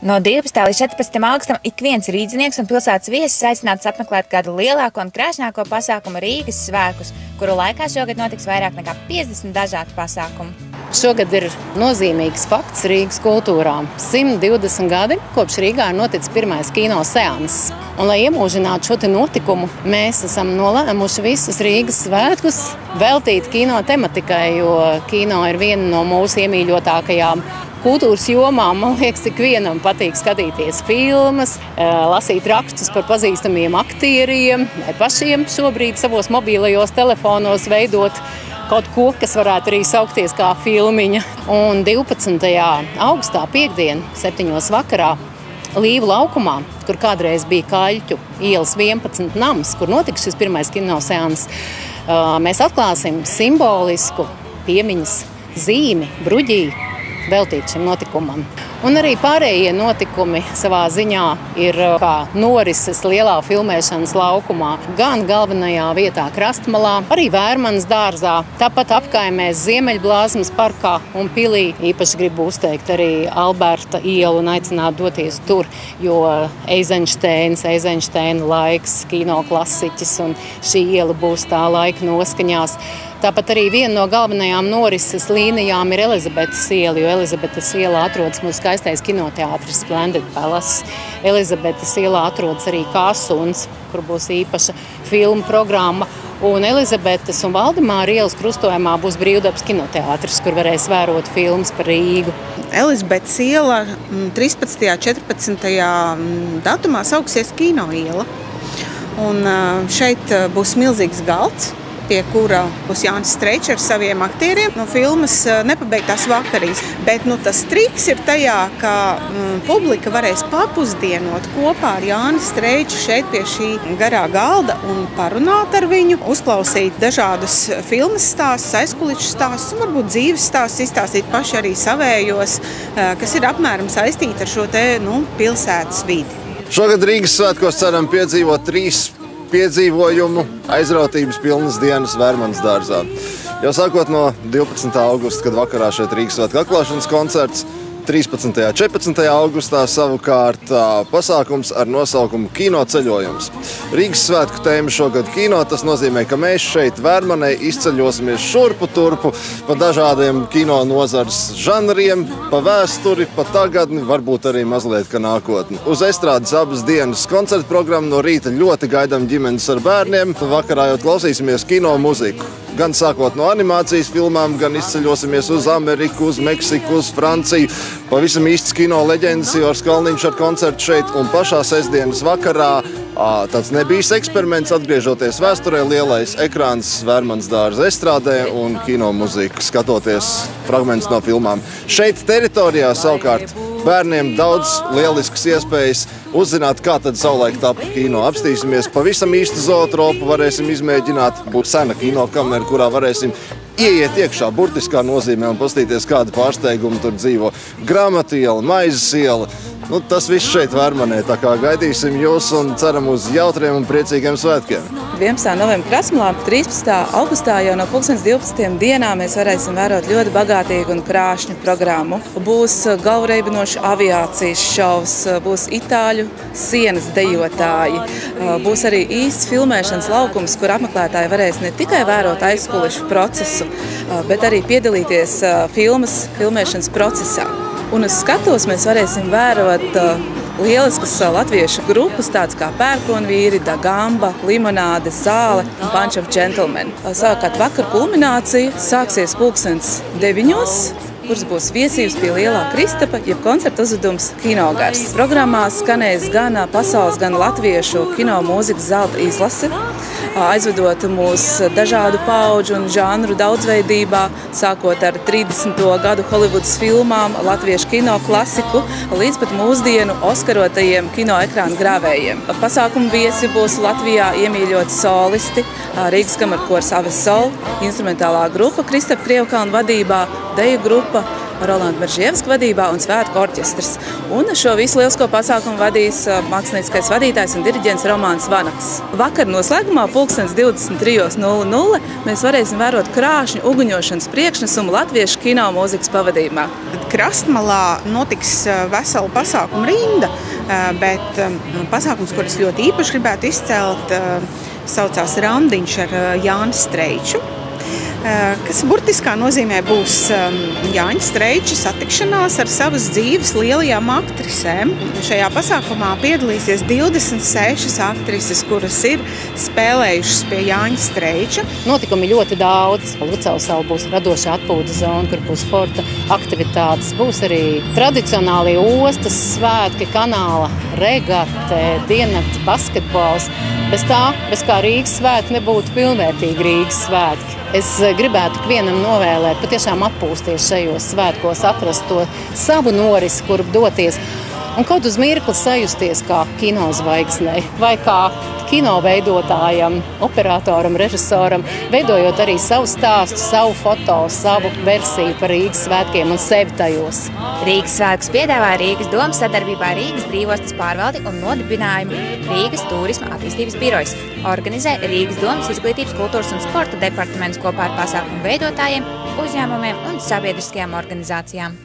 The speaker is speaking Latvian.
No 12. līdz 14. augustam ik viens rīdzinieks un pilsētas viesis aicināts apmeklēt kādu lielāko un krāšņāko pasākumu Rīgas svētkus, kuru laikā šogad notiks vairāk nekā 50 dažādu pasākumu. Šogad ir nozīmīgs fakts Rīgas kultūrā. 120 gadi, kopš Rīgā ir noticis pirmais kino seanss. Un, lai iemūžinātu šo notikumu, mēs esam nolēmuši visus Rīgas svētkus veltīt kino tematikai, jo kino ir viena no mūsu iemīļotākajām kultūras jomām. Man liekas, ikvienam patīk skatīties filmas, lasīt rakstus par pazīstamiem aktieriem, vai pašiem šobrīd savos mobilajos telefonos veidot kaut ko, kas varētu arī saukties kā filmiņa. Un 12. augustā, piekdien, 7. vakarā, Līvu laukumā, kur kādreiz bija Kaļķu ielas 11 nams, kur notiks šis pirmais kino seanss, mēs atklāsim simbolisku piemiņas zīmi, bruģī, veltīt šim notikumam. Un arī pārējie notikumi savā ziņā ir kā norises lielā filmēšanas laukumā, gan galvenajā vietā Krastmalā, arī Vērmanas dārzā, tāpat apkaimēs Ziemeļblāzmas parkā un pilī. Īpaši gribu uzteikt arī Alberta ielu un aicināt doties tur, jo Eizenšteina laiks, kino klasiķis, un šī iela būs tā laika noskaņās. Tāpat arī viena no galvenajām norises līnijām ir Elizabetes iela, jo Elizabetes ielā atrodas mūsu skaistais kinoteātris Splendid Palace. Elizabetes ielā atrodas arī Kāsuns, kur būs īpaša filmu programma. Un Elizabetes un Valdemāra ielas krustojumā būs Brīvdabas kinoteātris, kur varēs vērot filmas par Rīgu. Elizabetes iela 13. un 14. datumā sauksies Kino iela. Un šeit būs milzīgs galds, pie kura būs Jānis Streičs ar saviem aktieriem no filmas Nepabeigtās vakarīs. Bet tas triks ir tajā, ka publika varēs papusdienot kopā ar Jāni Streiču šeit pie šī garā galda un parunāt ar viņu, uzklausīt dažādus filmas stāstus, aizkulišu stāstus un varbūt dzīves stāstus, izstāstīt paši arī savējos, kas ir apmēram saistīti ar šo pilsētas vidi. Šogad Rīgas svētkos ceram piedzīvot 3 piedzīvojumu aizrautības pilnas dienas Vērmanas dārzā. Jau sākot no 12. augusta, kad vakarā šeit Rīgas svētku atklāšanas koncerts, 13. un 14. augustā savukārt pasākums ar nosaukumu Kino ceļojums. Rīgas svētku tēma šogad kino, tas nozīmē, ka mēs šeit Vērmanai izceļosimies šurpu turpu pa dažādiem kino nozars žanriem, pa vēsturi, pa tagadni, varbūt arī mazliet ka nākotni. Uz estrādes abas dienas koncerta programma, no rīta ļoti gaidām ģimenes ar bērniem, vakarā jau klausīsimies kino muziku. Gan sākot no animācijas filmām, gan izceļosimies uz Ameriku, uz Meksiku, uz Franciju. Pavisam īsts kino leģendas Ivars Kalniņš ar koncertu šeit, un pašā sestdienas vakarā tāds nebijis eksperiments, atgriežoties vēsturē, lielais ekrāns Vērmanas dārza estrādē un kino muziku, skatoties fragmentus no filmām. Šeit teritorijā savukārt bērniem daudz lieliskas iespējas uzzināt, kā tad savulaik tapa kino. Apstīsimies pavisam īstu zootropu, varēsim izmēģināt, būs sena kinokamera, kurā varēsim ieiet iekšā burtiskā nozīmē un pastīties, kāda pārsteiguma tur dzīvo. Gramatu iela, Maizes iela. Tas viss šeit Vērmanē, tā kā gaidīsim jūs un ceram uz jautriem un priecīgiem svētkiem. 11. novembra Krastmalā, 13. augustā jau no 12. dienā mēs varēsim vērot ļoti bagātīgu un krāšņu programmu. Būs galvreibinoši aviācijas šovs, būs itāļu sienas dejotāji, būs arī īsts filmēšanas laukums, kur apmeklētāji varēs ne tikai vērot aizkulišu procesu, bet arī piedalīties filmēšanas procesā. Un uz skatuves mēs varēsim vērot lieliskas latviešu grupas, tādas kā Pērkonvīri, Da Gamba, Limonāde, Zāle un Bunch of Gentlemen. Savukārt vakar kulminācija sāksies 9:00, kuras būs viesības pie Lielā Kristapa, jeb koncerta uzvedums Kinogars. Programmā skanēs gan pasaules, gan latviešu kino mūzikas zelta izlase, aizvedot mūs dažādu paudžu un žanru daudzveidībā, sākot ar 30. gadu Holivudas filmām, latviešu kino klasiku, līdz pat mūsdienu oskarotajiem kino ekrānu grāvējiem. Pasākumu viesi būs Latvijā iemīļoti solisti, Rīgas kamerkors Ave Sol, instrumentālā grupa Kristapa Krievkalna vadībā, deju grupa, Rolanda Beržievska vadībā un svētku orķestrs. Un šo visu lielisko pasākumu vadīs mākslinieckais vadītājs un diriģents Romāns Vanaks. Vakar noslēgumā 23:00 mēs varēsim vērot krāšņu uguņošanas priekšnesumu latviešu kino mūzikas pavadījumā. Krastmalā notiks vesela pasākuma rinda, bet pasākums, kurus ļoti īpaši gribētu izcelt, saucās Randiņš ar Jāni Streiču, kas burtiskā nozīmē būs Jāņa Streiča satikšanās ar savas dzīves lielajām aktrisēm. Šajā pasākumā piedalīsies 26 aktrises, kuras ir spēlējušas pie Jāņa Streiča. Notikumi ļoti daudz. Lucavsala būs radoša atpūtas zona, kur būs sporta aktivitātes. Būs arī tradicionālie ostas svētki, kanāla regate, diennakts basketbols. Bez tā, bez kā Rīgas svētki nebūtu pilnvērtīgi Rīgas svētki. Es gribētu ikvienam novēlēt patiešām atpūsties šajos svētkos, atrast to savu norisi, kur doties. Un kaut uz mirkli sajusties kā kinozvaigznei vai kā kino veidotājam, operatoram, režisoram, veidojot arī savu stāstu, savu foto, savu versiju par Rīgas svētkiem un sevi tajos. Rīgas svētkus piedāvāja Rīgas doma sadarbībā ar Rīgas brīvostas pārvaldi un nodibinājumu Rīgas turisma attīstības birojs. Organizē Rīgas domas izglītības, kultūras un sporta departaments kopā ar pasākumu veidotājiem, uzņēmumiem un sabiedriskajām organizācijām.